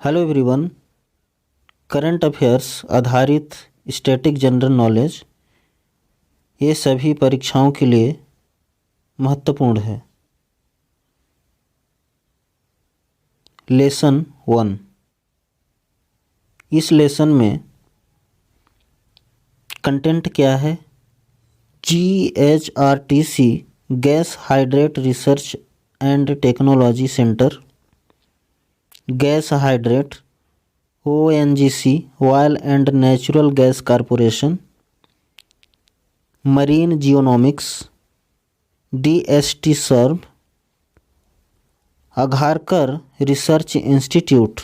Hello everyone. Current affairs आधारित static general knowledge ये सभी परीक्षाओं के लिए महत्वपूर्ण है। लेसन 1। इस लेसन में कंटेंट क्या है? GHRTC gas hydrate research and technology centre, gas hydrate ONGC oil and natural gas corporation, marine geonomics DST survey, Agharkar research institute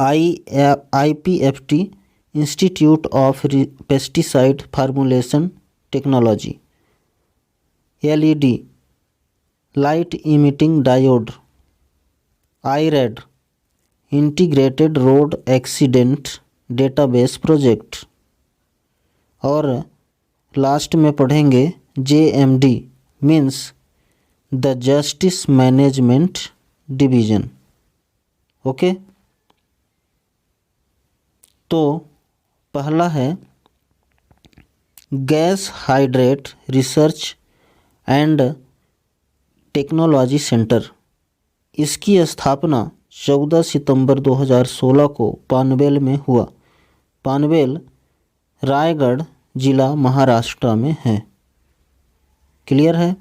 IPFT institute of pesticide formulation technology, LED light emitting diode, IRAD integrated road accident database project, और last में पढ़ेंगे JMD means the justice management division. Okay, तो पहला है gas hydrate research and technology centre. इसकी स्थापना 14 सितंबर 2016 को पानवेल में हुआ। पानवेल रायगढ़ जिला महाराष्ट्र में है। क्लियर है?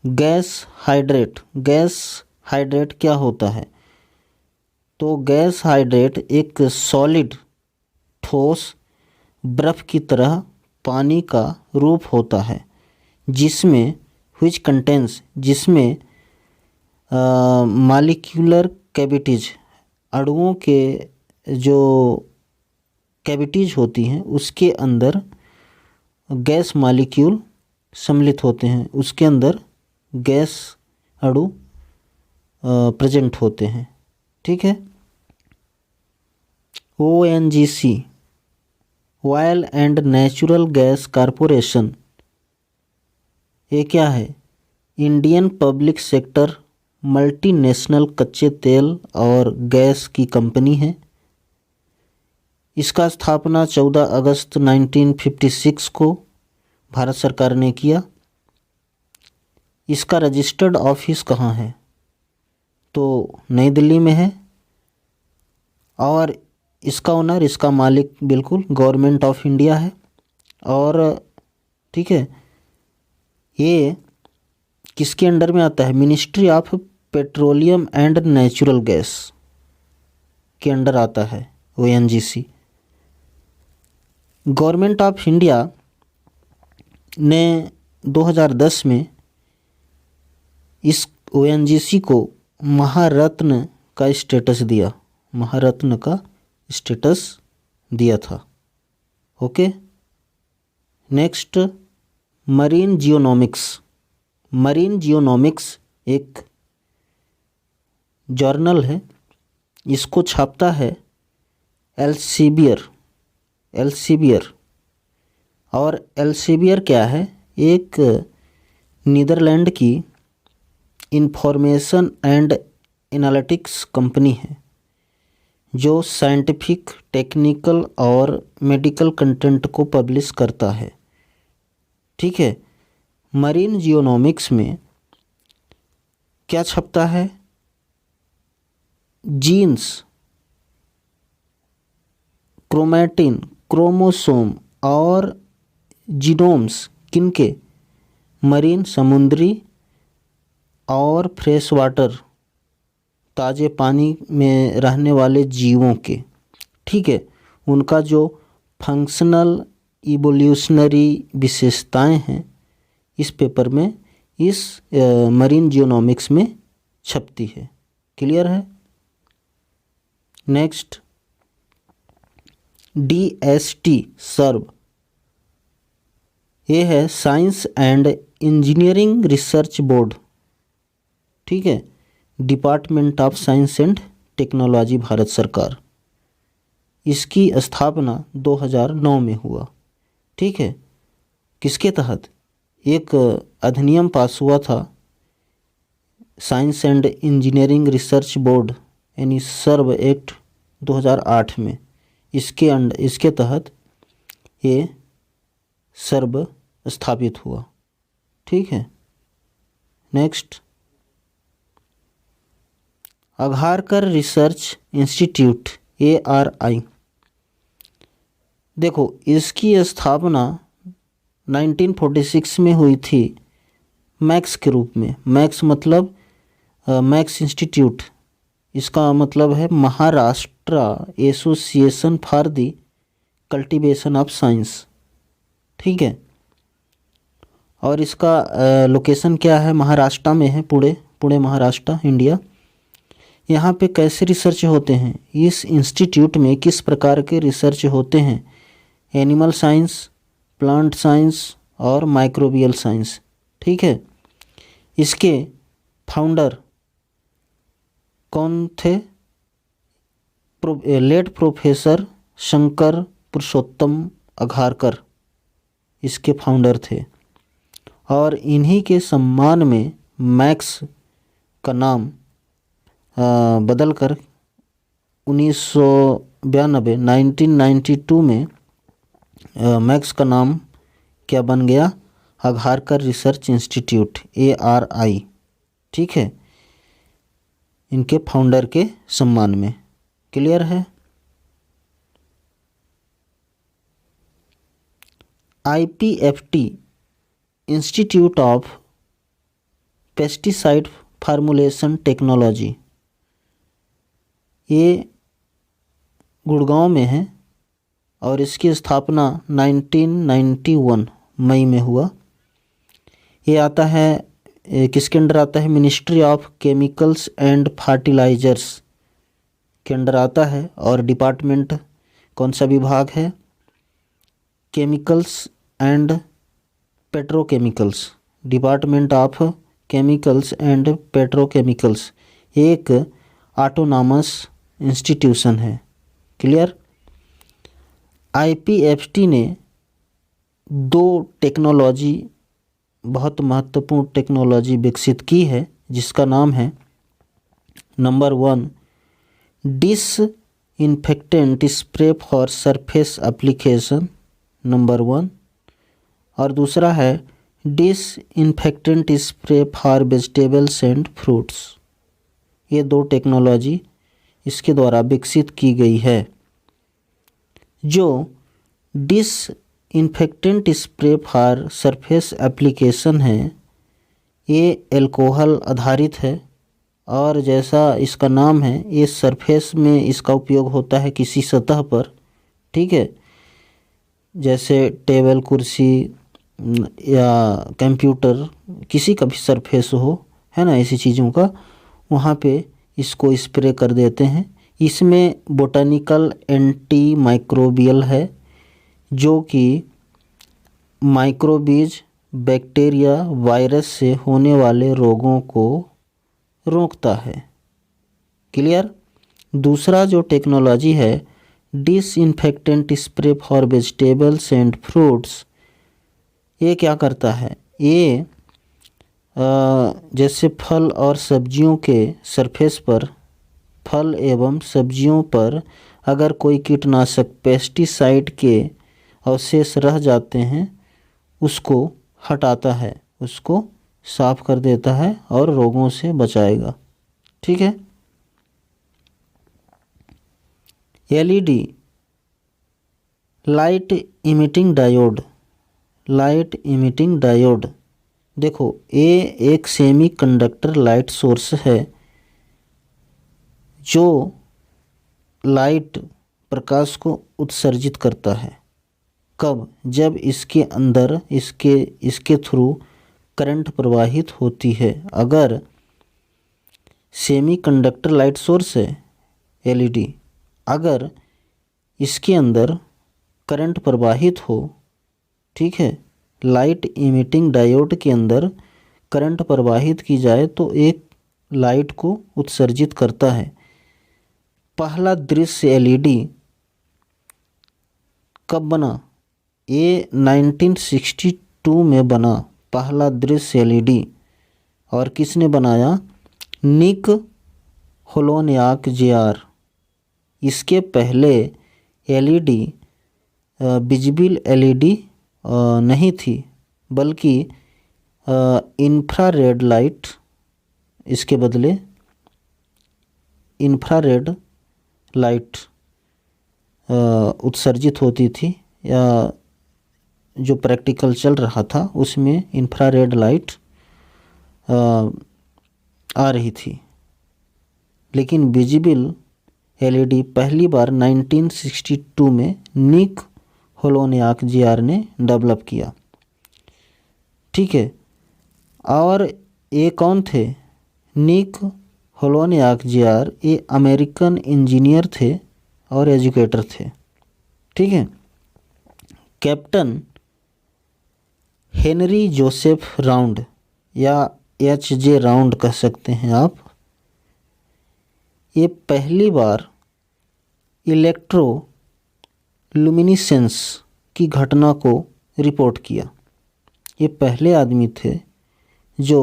गैस हाइड्रेट क्या होता है? तो गैस हाइड्रेट एक सॉलिड ठोस बर्फ की तरह पानी का रूप होता है जिसमें मॉलिक्यूलर कैविटीज, अणुओं के जो कैविटीज होती हैं उसके अंदर गैस मॉलिक्यूल सम्मिलित होते हैं, उसके अंदर गैस अणु प्रेजेंट होते हैं। ठीक है। ONGC oil and natural gas corporation, ये क्या है? इंडियन पब्लिक सेक्टर मल्टीनेशनल कच्चे तेल और गैस की कंपनी है। इसका स्थापना 14 अगस्त 1956 को भारत सरकार ने किया। इसका रजिस्टर्ड ऑफिस कहाँ है? तो नई दिल्ली में है। और इसका ओनर, इसका मालिक बिल्कुल गवर्नमेंट ऑफ इंडिया है। और ठीक है, ये किसके अंडर में आता है? Ministry of petroleum and natural gas के अंडर आता है ONGC। गवर्नमेंट ऑफ इंडिया ने 2010 में इस ONGC को महारत्न का स्टेटस दिया था। ओके, नेक्स्ट मरीन जियोनॉमिक्स एक जर्नल है। इसको छापता है एल्सेवियर। और एल्सेवियर क्या है? एक नीदरलैंड की इंफॉर्मेशन एंड एनालिटिक्स कंपनी है जो साइंटिफिक, टेक्निकल और मेडिकल कंटेंट को पब्लिश करता है। ठीक है। मरीन जियोनॉमिक्स में क्या छपता है? जीन्स, क्रोमैटिन, क्रोमोसोम और जीनोम्स किनके? मरीन, समुद्री और फ्रेश वाटर, ताज़े पानी में रहने वाले जीवों के। ठीक है। उनका जो फंक्शनल इवोल्यूशनरी विशेषताएं हैं इस पेपर में, इस मरीन जियोनॉमिक्स में छपती है। क्लियर है? नेक्स्ट DST सर्व, ये है science and engineering research board. ठीक है। Department of science and technology, Bharat सरकार। इसकी स्थापना 2009 में हुआ। ठीक है। किसके तहत? एक अधिनियम पास हुआ था, science and engineering research board यानी सर्व एक्ट 2008 में, इसके तहत ये सर्व स्थापित हुआ। ठीक है। Next, Agharkar research institute ARI। देखो, इसकी स्थापना 1946 में हुई थी मैक्स के रूप में। मैक्स मतलब मैक्स इंस्टीट्यूट, इसका मतलब है Maharashtra association for the cultivation of science. ठीक है। और इसका लोकेशन क्या है? महाराष्ट्र में है, पुणे महाराष्ट्र, इंडिया। यहाँ पे कैसे रिसर्च होते हैं? इस इंस्टीट्यूट में किस प्रकार के रिसर्च होते हैं? एनिमल साइंस, प्लांट साइंस और माइक्रोबियल साइंस। ठीक है। इसके फाउंडर कौन थे? लेट प्रोफेसर शंकर पुरुषोत्तम अघारकर इसके फाउंडर थे। और इन्हीं के सम्मान में मैक्स का नाम बदलकर 1992 में मैक्स का नाम क्या बन गया? अघारकर रिसर्च इंस्टीट्यूट ARI। ठीक है, इनके फाउंडर के सम्मान में। क्लियर है? IPFT institute of pesticide formulation technology, ये गुड़गांव में है और इसकी स्थापना 1991 मई में हुआ। ये आता है, किसके अंडर आता है? Ministry of chemicals and fertilisers के अंडर आता है। और डिपार्टमेंट कौन सा विभाग है? Chemicals and petrochemicals, department of chemicals and petrochemicals. एक ऑटोनॉमस इंस्टीट्यूशन है। क्लियर? IPFT ने 2 टेक्नोलॉजी, बहुत महत्वपूर्ण टेक्नोलॉजी विकसित की है, जिसका नाम है number 1 disinfectant spray for surface application, number 1। और दूसरा है disinfectant spray for vegetables and fruits. ये 2 टेक्नोलॉजी इसके द्वारा विकसित की गई है। जो disinfectant spray for surface application है, ये अल्कोहल आधारित है और जैसा इसका नाम है, ये सरफेस में इसका उपयोग होता है किसी सतह पर। ठीक है, जैसे टेबल, कुर्सी या कंप्यूटर, किसी का भी सरफेस हो, है ना, ऐसी चीज़ों का, वहाँ पे इसको स्प्रे कर देते हैं। इसमें बोटानिकल एंटी माइक्रोबियल है, जो कि माइक्रोबीज, बैक्टीरिया, वायरस से होने वाले रोगों को रोकता है। क्लियर? दूसरा जो टेक्नोलॉजी है disinfectant spray for vegetables and fruits, ये क्या करता है? ये जैसे फल और सब्जियों के सरफेस पर, फल एवं सब्जियों पर अगर कोई कीटनाशक पेस्टिसाइड के अवशेष रह जाते हैं, उसको हटाता है, उसको साफ कर देता है और रोगों से बचाएगा। ठीक है। LED light emitting diode, light emitting diode, देखो, ये एक सेमी कंडक्टर लाइट सोर्स है जो लाइट प्रकाश को उत्सर्जित करता है। कब? जब इसके अंदर इसके थ्रू करंट प्रवाहित होती है। अगर सेमी कंडक्टर लाइट सोर्स है LED, अगर इसके अंदर करंट प्रवाहित हो, ठीक है, लाइट इमिटिंग डायोड के अंदर करंट प्रवाहित की जाए तो एक लाइट को उत्सर्जित करता है। पहला दृश्य LED कब बना? ये 1962 में बना पहला दृश्य LED। और किसने बनाया? निक होलोनियाक जेआर। इसके पहले एलईडी विजिबल एलईडी नहीं थी, बल्कि इंफ्रारेड लाइट, इसके बदले इंफ्रारेड लाइट उत्सर्जित होती थी, या जो प्रैक्टिकल चल रहा था उसमें इंफ्रारेड लाइट आ रही थी। लेकिन विजिबल एलईडी पहली बार 1962 में निक होलोनियाक जेआर ने डेवलप किया। ठीक है, और ये कौन थे? निक होलोनियाक जेआर ये अमेरिकन इंजीनियर थे और एजुकेटर थे। ठीक है, कैप्टन हेनरी जोसेफ राउंड या एच.जे. राउंड कह सकते हैं आप, ये पहली बार इलेक्ट्रो लुमिनिसेंस की घटना को रिपोर्ट किया। ये पहले आदमी थे जो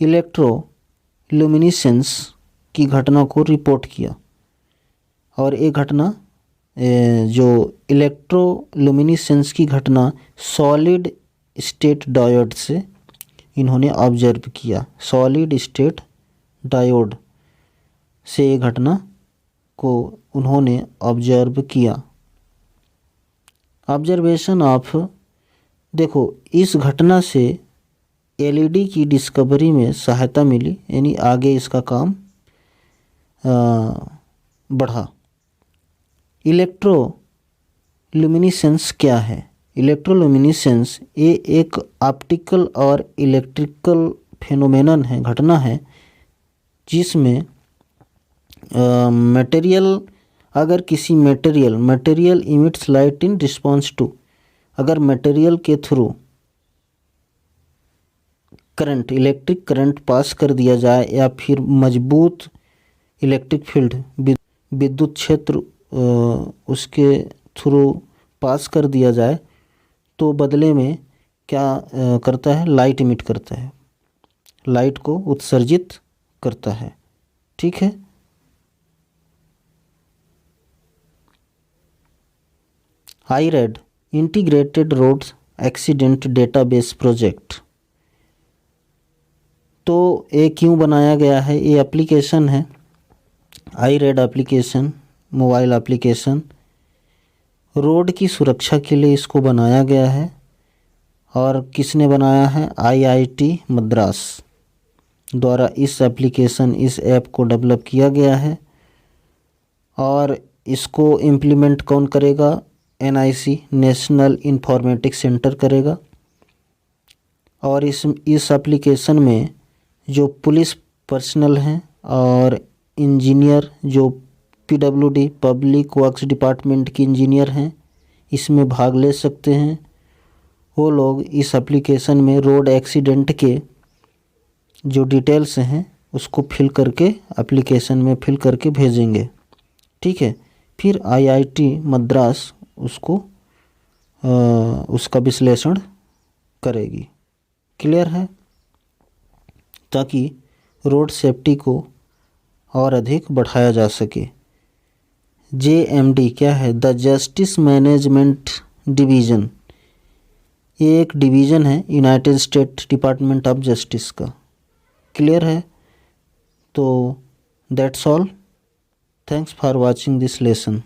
इलेक्ट्रो लुमिनिसेंस की घटना को रिपोर्ट किया। और ये घटना जो इलेक्ट्रो लुमिनिसेंस की घटना सॉलिड स्टेट डायोड से इन्होंने ऑब्जर्व किया। सॉलिड स्टेट डायोड से ये घटना को उन्होंने ऑब्जर्व किया। ऑब्जर्वेशन ऑफ, देखो इस घटना से एलईडी की डिस्कवरी में सहायता मिली, यानी आगे इसका काम बढ़ा। इलेक्ट्रो लुमिनिसेंस क्या है? इलेक्ट्रोलुमिनिसेंस ये एक ऑप्टिकल और इलेक्ट्रिकल फेनोमेनन है, घटना है, जिसमें मटेरियल, अगर किसी material emits light in response to, अगर मटेरियल के through current, electric current pass कर दिया जाए या फिर मजबूत इलेक्ट्रिक फील्ड, विद्युत क्षेत्र उसके थ्रू पास कर दिया जाए, तो बदले में क्या करता है? लाइट इमिट करता है, लाइट को उत्सर्जित करता है। ठीक है, IRAD integrated road accident database project, तो ये क्यों बनाया गया है? ये एप्लीकेशन है IRAD application, mobile application, road की सुरक्षा के लिए इसको बनाया गया है। और किसने बनाया है? IIT मद्रास द्वारा इस एप्लीकेशन, इस ऐप को डेवलप किया गया है। और इसको इम्प्लीमेंट कौन करेगा? NIC, नेशनल इन्फॉर्मेटिक्स सेंटर करेगा। और इस एप्लीकेशन में जो पुलिस पर्सनल हैं और इंजीनियर, जो PWD पब्लिक वर्क्स डिपार्टमेंट के इंजीनियर हैं, इसमें भाग ले सकते हैं। वो लोग इस एप्लीकेशन में रोड एक्सीडेंट के जो डिटेल्स हैं उसको फिल करके एप्लीकेशन में फिल करके भेजेंगे। ठीक है, फिर IIT मद्रास उसको उसका विश्लेषण करेगी। क्लियर है? ताकि रोड सेफ्टी को और अधिक बढ़ाया जा सके। JMD क्या है? द जस्टिस मैनेजमेंट डिवीज़न, ये एक डिवीज़न है United state department of justice का। क्लियर है? तो that's all, thanks for watching this lesson.